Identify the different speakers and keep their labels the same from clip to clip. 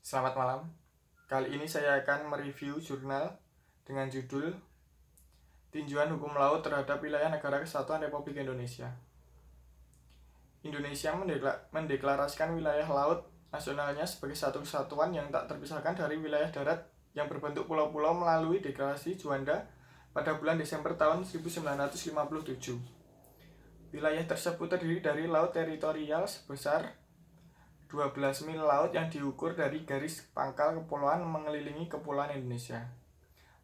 Speaker 1: Selamat malam. Kali ini saya akan mereview jurnal dengan judul Tinjauan Hukum Laut terhadap Wilayah Negara Kesatuan Republik Indonesia. Indonesia mendeklarasikan wilayah laut nasionalnya sebagai satu kesatuan yang tak terpisahkan dari wilayah darat yang berbentuk pulau-pulau melalui deklarasi Juanda pada bulan Desember tahun 1957. Wilayah tersebut terdiri dari laut teritorial sebesar 12 mil laut yang diukur dari garis pangkal kepulauan mengelilingi kepulauan Indonesia.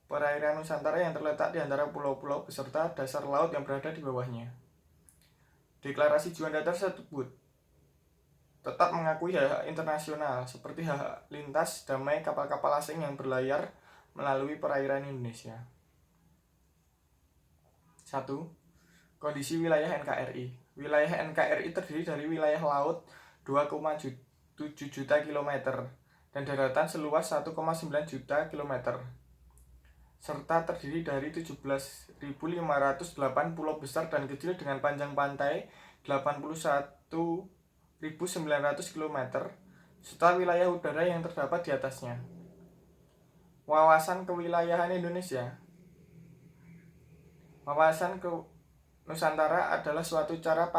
Speaker 1: Perairan Nusantara yang terletak di antara pulau-pulau beserta dasar laut yang berada di bawahnya. Deklarasi Juanda tersebut tetap mengakui hak internasional seperti hak lintas damai kapal-kapal asing yang berlayar melalui perairan Indonesia. 1. Kondisi wilayah NKRI. Wilayah NKRI terdiri dari wilayah laut 2,7 juta kilometer dan daratan seluas 1,9 juta kilometer, serta terdiri dari 17.508 pulau besar dan kecil dengan panjang pantai 81.900 km, serta wilayah udara yang terdapat di atasnya. Wawasan kewilayahan Indonesia. Wawasan Nusantara adalah suatu cara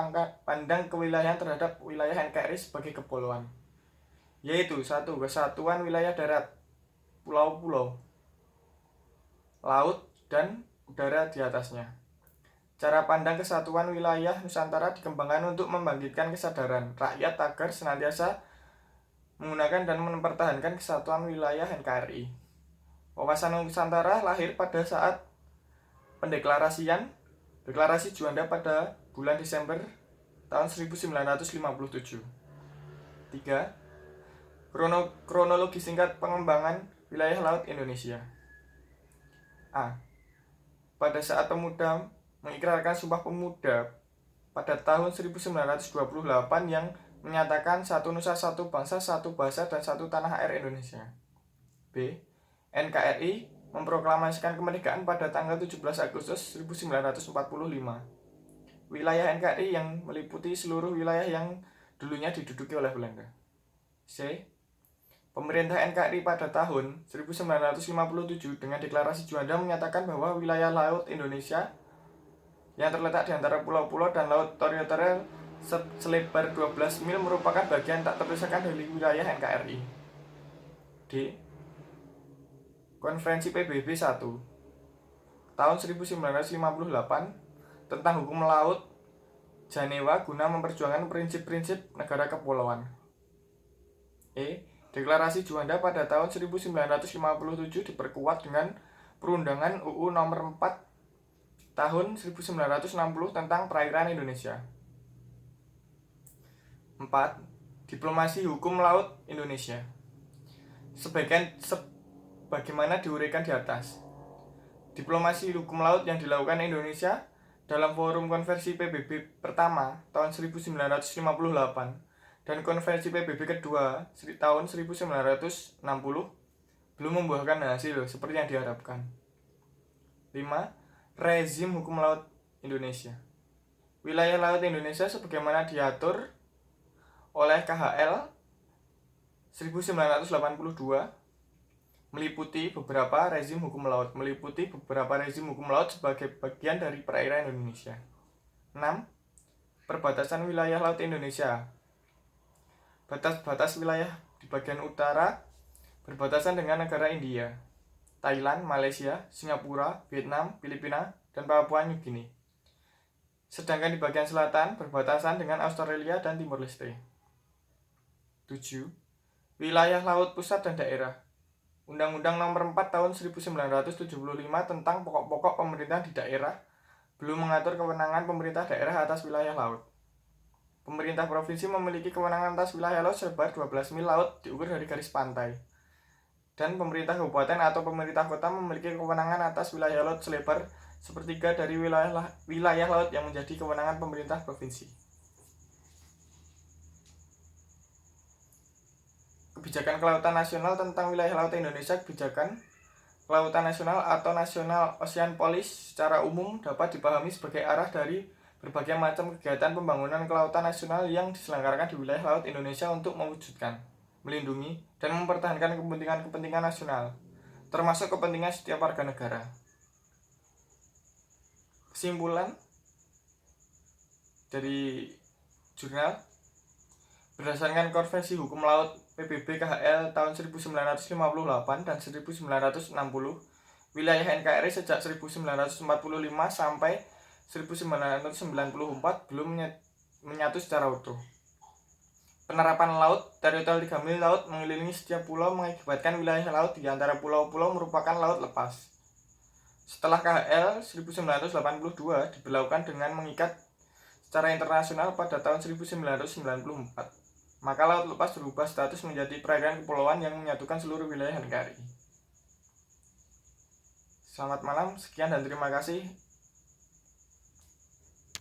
Speaker 1: pandang kewilayahan terhadap wilayah NKRI sebagai kepulauan, yaitu 1. Kesatuan wilayah darat, pulau-pulau, laut, dan udara di atasnya. Cara pandang kesatuan wilayah Nusantara dikembangkan untuk membangkitkan kesadaran rakyat agar senantiasa menggunakan dan mempertahankan kesatuan wilayah NKRI. Wawasan Nusantara lahir pada saat Deklarasi Juanda pada bulan Desember tahun 1957. 3. Kronologi singkat pengembangan wilayah laut Indonesia. A. Pada saat pemuda mengikrarkan Sumpah Pemuda pada tahun 1928 yang menyatakan satu nusa, satu bangsa, satu bahasa, dan satu tanah air Indonesia. B. NKRI memproklamasikan kemerdekaan pada tanggal 17 Agustus 1945. Wilayah NKRI yang meliputi seluruh wilayah yang dulunya diduduki oleh Belanda. C. Pemerintah NKRI pada tahun 1957 dengan deklarasi Juanda menyatakan bahwa wilayah laut Indonesia yang terletak di antara pulau-pulau dan laut teritorial selebar 12 mil merupakan bagian tak terpisahkan dari wilayah NKRI. D. Konferensi PBB 1 tahun 1958 tentang hukum laut Jenewa guna memperjuangkan prinsip-prinsip negara kepulauan. E. Deklarasi Juanda pada tahun 1957 diperkuat dengan Perundangan UU Nomor 4 tahun 1960 tentang perairan Indonesia. 4. Diplomasi Hukum Laut Indonesia. Sebagaimana diuraikan di atas, diplomasi hukum laut yang dilakukan Indonesia dalam forum konferensi PBB pertama tahun 1958 dan konferensi PBB kedua tahun 1960 belum membuahkan hasil seperti yang diharapkan. 5. Rezim hukum laut Indonesia. Wilayah laut Indonesia sebagaimana diatur oleh KHL 1982 meliputi beberapa rezim hukum laut sebagai bagian dari perairan Indonesia. 6. Perbatasan wilayah laut Indonesia. Batas-batas wilayah di bagian utara berbatasan dengan negara India, Thailand, Malaysia, Singapura, Vietnam, Filipina, dan Papua New Guinea. Sedangkan di bagian selatan berbatasan dengan Australia dan Timor Leste. 7. Wilayah laut pusat dan daerah. Undang-Undang Nomor 4 Tahun 1975 tentang pokok-pokok pemerintah di daerah belum mengatur kewenangan pemerintah daerah atas wilayah laut. Pemerintah provinsi memiliki kewenangan atas wilayah laut selebar 12 mil laut diukur dari garis pantai. Dan pemerintah kabupaten atau pemerintah kota memiliki kewenangan atas wilayah laut selebar sepertiga dari wilayah laut yang menjadi kewenangan pemerintah provinsi. Kebijakan Kelautan Nasional tentang wilayah laut Indonesia. Kebijakan Kelautan Nasional atau National Ocean Policy secara umum dapat dipahami sebagai arah dari berbagai macam kegiatan pembangunan kelautan nasional yang diselenggarakan di wilayah laut Indonesia untuk mewujudkan melindungi, dan mempertahankan kepentingan-kepentingan nasional, termasuk kepentingan setiap warga negara. Kesimpulan dari jurnal, berdasarkan Konvensi Hukum Laut PBB KHL tahun 1958 dan 1960, wilayah NKRI sejak 1945 sampai 1994 belum menyatu secara utuh. Penerapan laut teritorial 3 mil laut mengelilingi setiap pulau mengakibatkan wilayah laut di antara pulau-pulau merupakan laut lepas. Setelah KHL 1982 diberlakukan dengan mengikat secara internasional pada tahun 1994, maka laut lepas berubah status menjadi perairan kepulauan yang menyatukan seluruh wilayah NKRI. Selamat malam, sekian dan terima kasih.